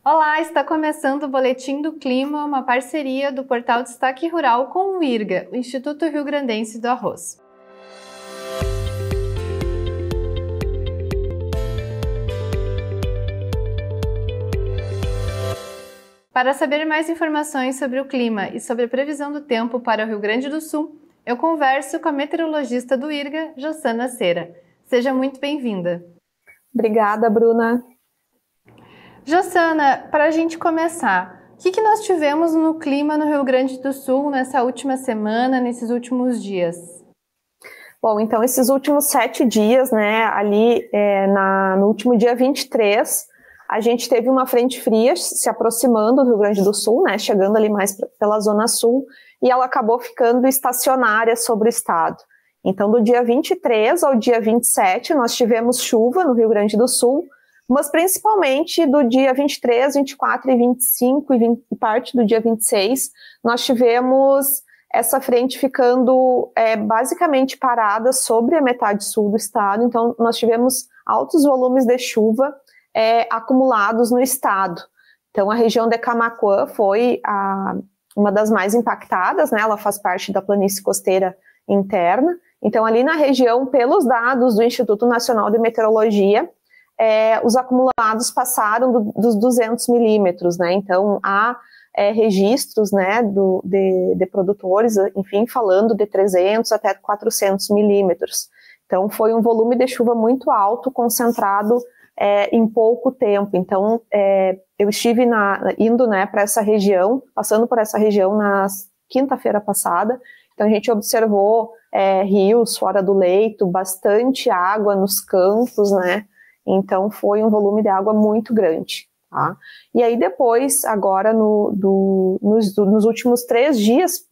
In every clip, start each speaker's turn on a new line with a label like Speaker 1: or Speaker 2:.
Speaker 1: Olá, está começando o Boletim do Clima, uma parceria do Portal Destaque Rural com o IRGA, o Instituto Rio-Grandense do Arroz. Para saber mais informações sobre o clima e sobre a previsão do tempo para o Rio Grande do Sul, eu converso com a meteorologista do IRGA, Jossana Cera. Seja muito bem-vinda.
Speaker 2: Obrigada, Bruna.
Speaker 1: Jossana, para a gente começar, o que nós tivemos no clima no Rio Grande do Sul nessa última semana, nesses últimos dias?
Speaker 2: Bom, então esses últimos 7 dias, né, ali no último dia 23, a gente teve uma frente fria se aproximando do Rio Grande do Sul, né, chegando ali mais pela zona sul, e ela acabou ficando estacionária sobre o estado. Então, do dia 23 ao dia 27, nós tivemos chuva no Rio Grande do Sul, mas principalmente do dia 23, 24 e 25 e parte do dia 26, nós tivemos essa frente ficando basicamente parada sobre a metade sul do estado. Então, nós tivemos altos volumes de chuva acumulados no estado. Então, a região de Camaquã foi uma das mais impactadas, né? Ela faz parte da planície costeira interna. Então, ali na região, pelos dados do Instituto Nacional de Meteorologia, os acumulados passaram dos 200 milímetros, né? Então, há registros, né, de produtores, enfim, falando de 300 até 400 milímetros. Então, foi um volume de chuva muito alto, concentrado em pouco tempo. Então, eu estive indo, né, para essa região, passando por essa região na quinta-feira passada. Então, a gente observou rios fora do leito, bastante água nos campos, né? Então, foi um volume de água muito grande. Tá? E aí depois, agora nos últimos 3 dias,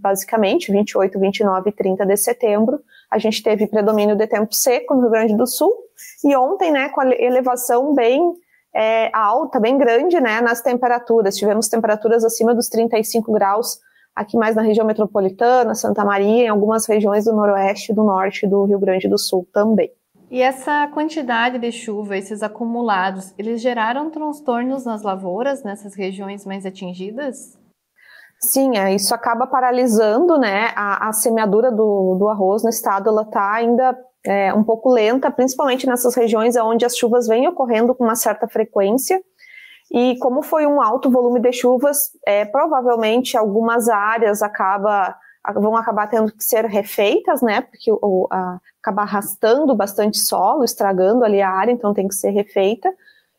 Speaker 2: basicamente, 28, 29 e 30 de setembro, a gente teve predomínio de tempo seco no Rio Grande do Sul, e ontem, né, com a elevação bem alta, bem grande, né, nas temperaturas, tivemos temperaturas acima dos 35 graus, aqui mais na região metropolitana, Santa Maria, em algumas regiões do noroeste e do norte do Rio Grande do Sul também.
Speaker 1: E essa quantidade de chuva, esses acumulados, eles geraram transtornos nas lavouras, nessas regiões mais atingidas?
Speaker 2: Sim, isso acaba paralisando, né, a semeadura do arroz no estado. Ela está ainda um pouco lenta, principalmente nessas regiões onde as chuvas vêm ocorrendo com uma certa frequência. E como foi um alto volume de chuvas, provavelmente algumas áreas vão acabar tendo que ser refeitas, né, porque acaba arrastando bastante solo, estragando ali a área, então tem que ser refeita,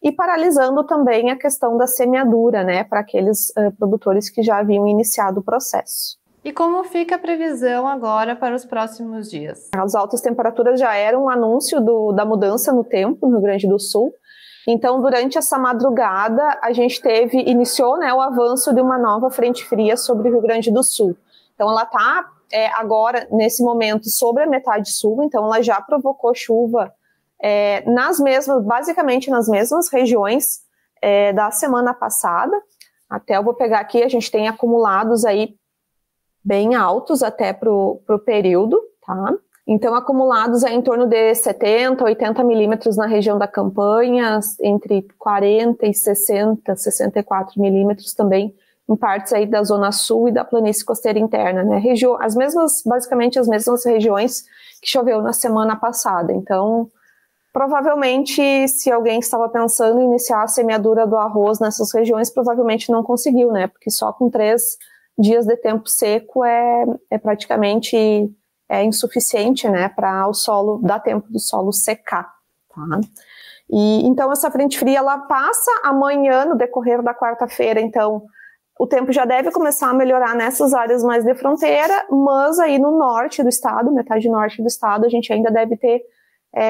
Speaker 2: e paralisando também a questão da semeadura, né, para aqueles produtores que já haviam iniciado o processo.
Speaker 1: E como fica a previsão agora para os próximos dias?
Speaker 2: As altas temperaturas já eram um anúncio da mudança no tempo no Rio Grande do Sul. Então, durante essa madrugada, a gente iniciou, né, o avanço de uma nova frente fria sobre o Rio Grande do Sul. Então, ela está agora, nesse momento, sobre a metade sul, então ela já provocou chuva basicamente nas mesmas regiões da semana passada. Até eu vou pegar aqui, a gente tem acumulados aí bem altos até para o período, tá? Então, acumulados em torno de 70, 80 milímetros na região da Campanha, entre 40 e 60, 64 milímetros também em partes aí da zona sul e da planície costeira interna, né? Basicamente as mesmas regiões que choveu na semana passada. Então, provavelmente, se alguém estava pensando em iniciar a semeadura do arroz nessas regiões, provavelmente não conseguiu, né? Porque só com 3 dias de tempo seco praticamente insuficiente, né, para o solo, dar tempo do solo secar, tá? E então essa frente fria, ela passa amanhã, no decorrer da quarta-feira. Então o tempo já deve começar a melhorar nessas áreas mais de fronteira, mas aí no norte do estado, metade norte do estado, a gente ainda deve ter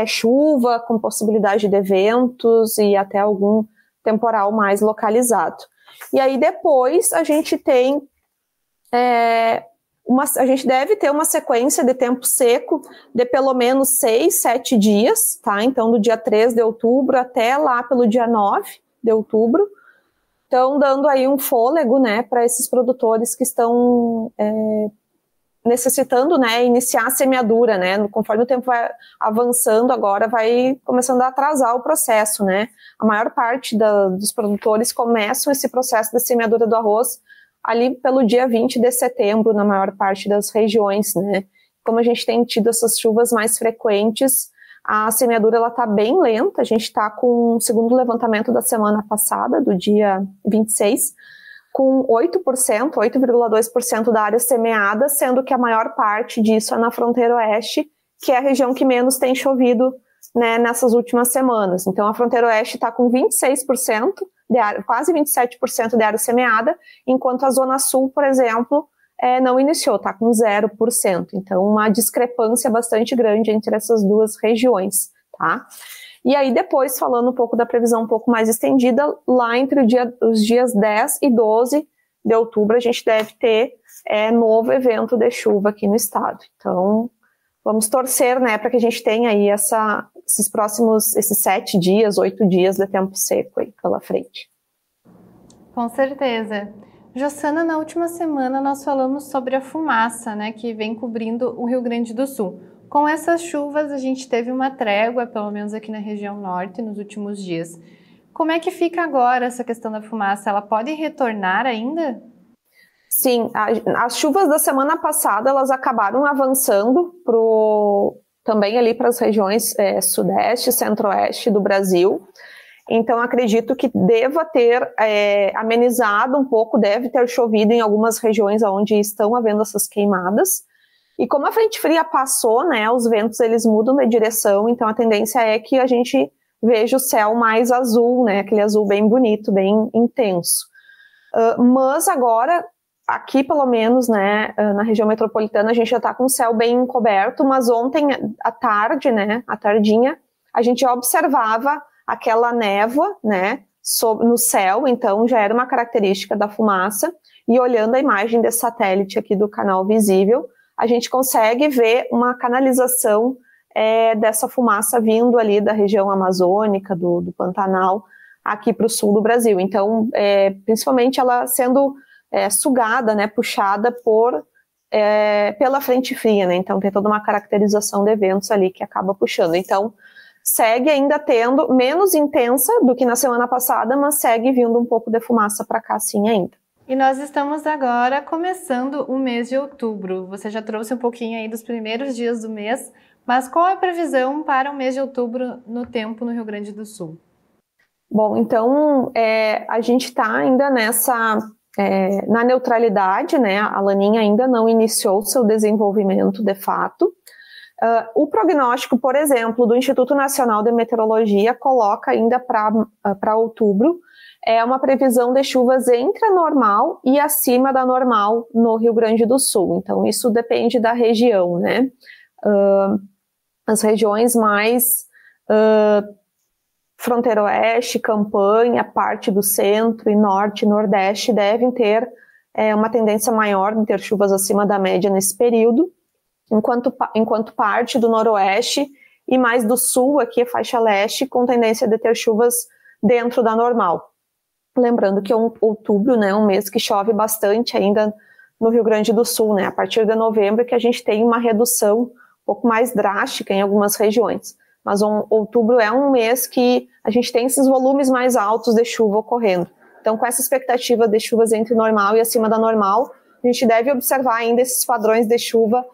Speaker 2: chuva com possibilidade de ventos e até algum temporal mais localizado. E aí depois a gente tem a gente deve ter uma sequência de tempo seco de pelo menos 6, 7 dias, tá? Então, do dia 3 de outubro até lá pelo dia 9 de outubro. Então, dando aí um fôlego, né, para esses produtores que estão necessitando, né, iniciar a semeadura, né, conforme o tempo vai avançando agora, vai começando a atrasar o processo, né, a maior parte dos produtores começam esse processo da semeadura do arroz ali pelo dia 20 de setembro, na maior parte das regiões, né, como a gente tem tido essas chuvas mais frequentes, a semeadura ela está bem lenta, a gente está com, segundo o levantamento da semana passada, do dia 26, com 8%, 8,2% da área semeada, sendo que a maior parte disso é na fronteira oeste, que é a região que menos tem chovido, né, nessas últimas semanas. Então, a fronteira oeste está com 26% de área, quase 27% de área semeada, enquanto a zona sul, por exemplo, não iniciou, está com 0%. Então, uma discrepância bastante grande entre essas duas regiões, tá? E aí, depois, falando um pouco da previsão um pouco mais estendida, lá entre os dias 10 e 12 de outubro, a gente deve ter novo evento de chuva aqui no estado. Então, vamos torcer, né, para que a gente tenha aí esses 7 dias, 8 dias de tempo seco aí pela frente.
Speaker 1: Com certeza. Jossana, na última semana nós falamos sobre a fumaça, né, que vem cobrindo o Rio Grande do Sul. Com essas chuvas, a gente teve uma trégua, pelo menos aqui na região norte, nos últimos dias. Como é que fica agora essa questão da fumaça? Ela pode retornar ainda?
Speaker 2: Sim, as chuvas da semana passada, elas acabaram avançando também ali para as regiões sudeste, centro-oeste do Brasil. Então, acredito que deva ter amenizado um pouco, deve ter chovido em algumas regiões onde estão havendo essas queimadas. E como a frente fria passou, né, os ventos eles mudam de direção, então a tendência é que a gente veja o céu mais azul, né, aquele azul bem bonito, bem intenso. Mas agora, aqui pelo menos, né, na região metropolitana, a gente já está com o céu bem encoberto, mas ontem à tarde, né, à tardinha, a gente observava aquela névoa, né, no céu, então já era uma característica da fumaça, e olhando a imagem desse satélite aqui do canal visível, a gente consegue ver uma canalização dessa fumaça vindo ali da região amazônica, do Pantanal, aqui para o sul do Brasil. Então, principalmente ela sendo sugada, né, puxada pela frente fria, né? Então tem toda uma caracterização de eventos ali que acaba puxando. Então, segue ainda tendo, menos intensa do que na semana passada, mas segue vindo um pouco de fumaça para cá sim ainda.
Speaker 1: E nós estamos agora começando o mês de outubro. Você já trouxe um pouquinho aí dos primeiros dias do mês, mas qual é a previsão para o mês de outubro no tempo no Rio Grande do Sul?
Speaker 2: Bom, então a gente está ainda na neutralidade, né? A Laninha ainda não iniciou seu desenvolvimento de fato. O prognóstico, por exemplo, do Instituto Nacional de Meteorologia coloca ainda para outubro uma previsão de chuvas entre a normal e acima da normal no Rio Grande do Sul. Então, isso depende da região, né? As regiões mais fronteira oeste, Campanha, parte do centro e norte e nordeste devem ter uma tendência maior de ter chuvas acima da média nesse período, enquanto parte do noroeste e mais do sul, aqui a faixa leste, com tendência de ter chuvas dentro da normal. Lembrando que outubro, né, é um mês que chove bastante ainda no Rio Grande do Sul, né, a partir de novembro que a gente tem uma redução um pouco mais drástica em algumas regiões. Mas outubro é um mês que a gente tem esses volumes mais altos de chuva ocorrendo. Então, com essa expectativa de chuvas entre normal e acima da normal, a gente deve observar ainda esses padrões de chuva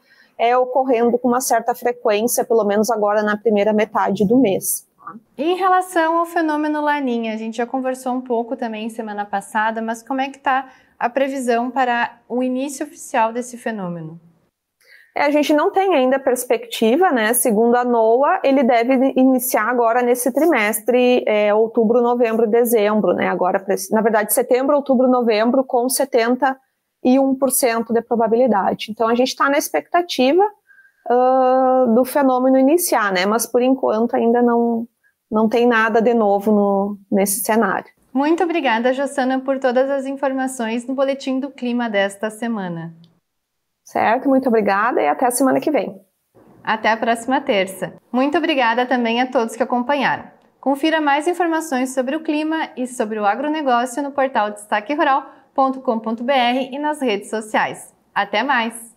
Speaker 2: ocorrendo com uma certa frequência, pelo menos agora na primeira metade do mês.
Speaker 1: Em relação ao fenômeno Laninha, a gente já conversou um pouco também semana passada, mas como é que está a previsão para o início oficial desse fenômeno?
Speaker 2: A gente não tem ainda perspectiva, né? Segundo a NOAA, ele deve iniciar agora nesse trimestre, outubro, novembro, dezembro, né? Agora, na verdade, setembro, outubro, novembro, com 71% de probabilidade. Então, a gente está na expectativa do fenômeno iniciar, né? Mas, por enquanto, ainda não tem nada de novo nesse cenário.
Speaker 1: Muito obrigada, Jossana, por todas as informações no Boletim do Clima desta semana.
Speaker 2: Certo, muito obrigada e até a semana que vem.
Speaker 1: Até a próxima terça. Muito obrigada também a todos que acompanharam. Confira mais informações sobre o clima e sobre o agronegócio no portal destaquerural.com.br e nas redes sociais. Até mais!